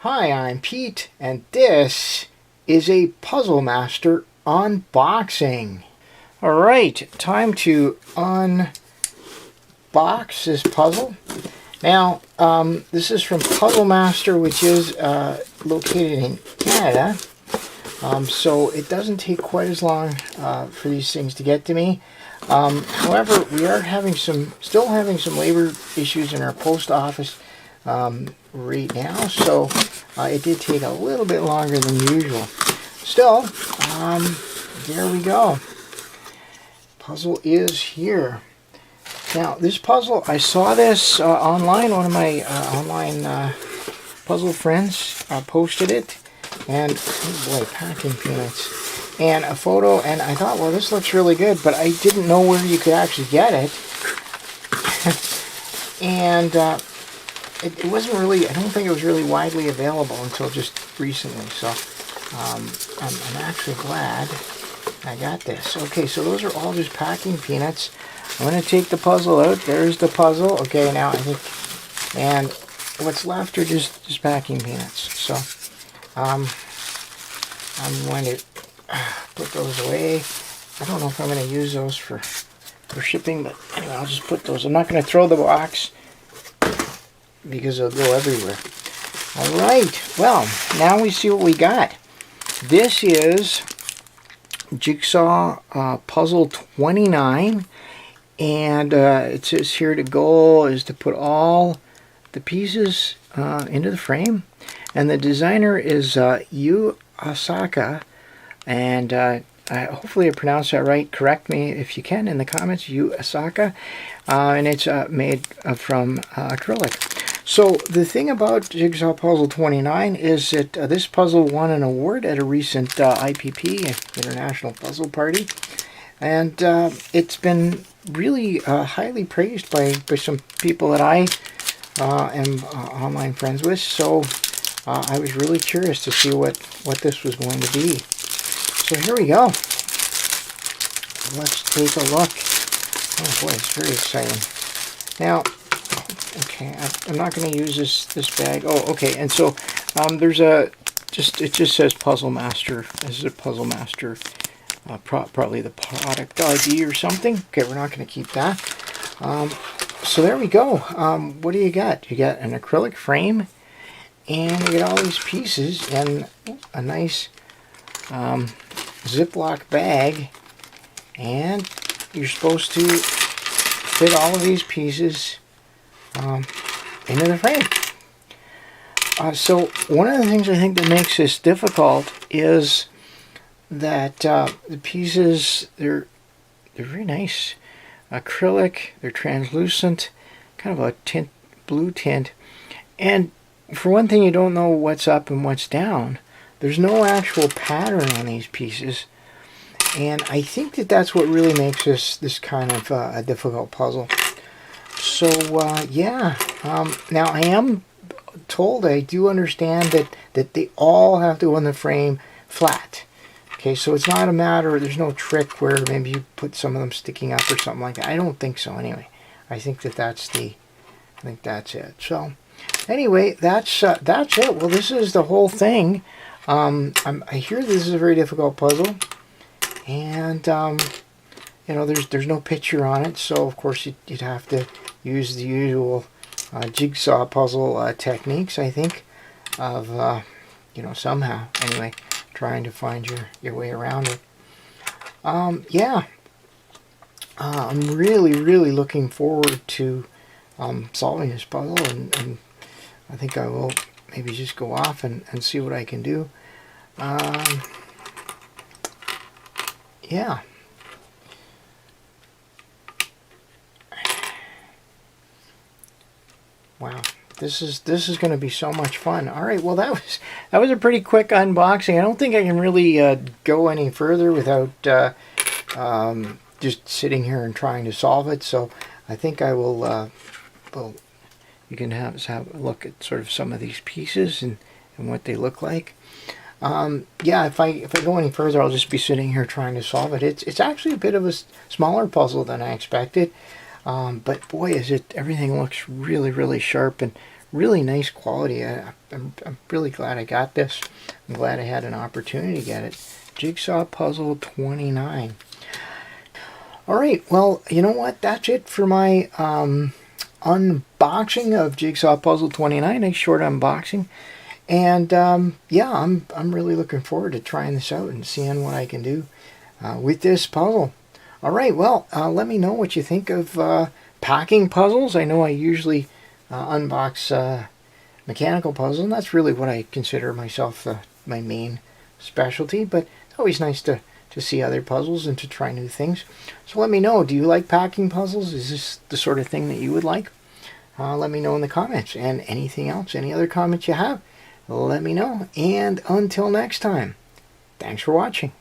Hi, I'm Pete, and this is a Puzzle Master unboxing. Alright, time to unbox this puzzle. Now, this is from Puzzle Master, which is located in Canada. So it doesn't take quite as long for these things to get to me. However, we are still having some labor issues in our post office right now, so it did take a little bit longer than usual. Still, there we go. Puzzle is here. Now, this puzzle, I saw this online. One of my online puzzle friends posted it, and oh boy, packing peanuts, and a photo, and I thought, well, this looks really good, but I didn't know where you could actually get it. And it wasn't really, I don't think it was really widely available until just recently, so I'm actually glad I got this. Okay, so those are all just packing peanuts. I'm going to take the puzzle out. There's the puzzle. Okay, now I think, and what's left are just packing peanuts. So I'm going to put those away. I don't know if I'm going to use those for shipping, but anyway, I'll just put those. I'm not going to throw the box because they'll go everywhere. All right, well, now we see what we got. This is Jigsaw Puzzle 29, and it says here the goal is to put all the pieces into the frame, and the designer is Yuu Asaka, and hopefully I pronounced that right. Correct me if you can in the comments. Yuu Asaka, and it's made from acrylic. So the thing about Jigsaw Puzzle 29 is that this puzzle won an award at a recent IPP, International Puzzle Party, and it's been really highly praised by some people that I am online friends with. So I was really curious to see what this was going to be. So here we go. Let's take a look. Oh boy, it's very exciting. Now, okay, I'm not going to use this bag. Oh, okay, and so there's it just says Puzzle Master. This is a Puzzle Master, probably the product ID or something. Okay, we're not going to keep that. So there we go. What do you got? You got an acrylic frame, and you get all these pieces in a nice Ziploc bag, and you're supposed to fit all of these pieces into the frame. So one of the things I think that makes this difficult is that the pieces, they're very nice acrylic, they're translucent, kind of a blue tint, and for one thing, you don't know what's up and what's down. There's no actual pattern on these pieces, and I think that that's what really makes this kind of a difficult puzzle. So yeah, now I am told, I do understand that they all have to go in the frame flat. Okay, so it's not a matter, there's no trick where maybe you put some of them sticking up or something like that. I don't think so anyway. I think that's it. So anyway, that's it. Well, this is the whole thing. I hear this is a very difficult puzzle, and you know, there's no picture on it, so of course you'd have to use the usual jigsaw puzzle techniques, I think, of you know, somehow anyway trying to find your way around it. Yeah, I'm really looking forward to solving this puzzle, and I think I will maybe just go off and see what I can do. Yeah. Wow, this is going to be so much fun. All right, well, that was a pretty quick unboxing. I don't think I can really go any further without just sitting here and trying to solve it. So I think I will. Well, you can have a look at sort of some of these pieces and what they look like. Yeah, if I go any further, I'll just be sitting here trying to solve it. It's actually a bit of a smaller puzzle than I expected. But boy, everything looks really sharp and really nice quality. I'm really glad I got this. I'm glad I had an opportunity to get it. Jigsaw Puzzle 29. Alright, well, you know what? That's it for my unboxing of Jigsaw Puzzle 29. Nice short unboxing. And yeah, I'm really looking forward to trying this out and seeing what I can do with this puzzle. Alright, well, let me know what you think of packing puzzles. I know I usually unbox mechanical puzzles, and that's really what I consider myself my main specialty, but it's always nice to see other puzzles and to try new things. So let me know, do you like packing puzzles? Is this the sort of thing that you would like? Let me know in the comments, and anything else, any other comments you have, let me know. And until next time, thanks for watching.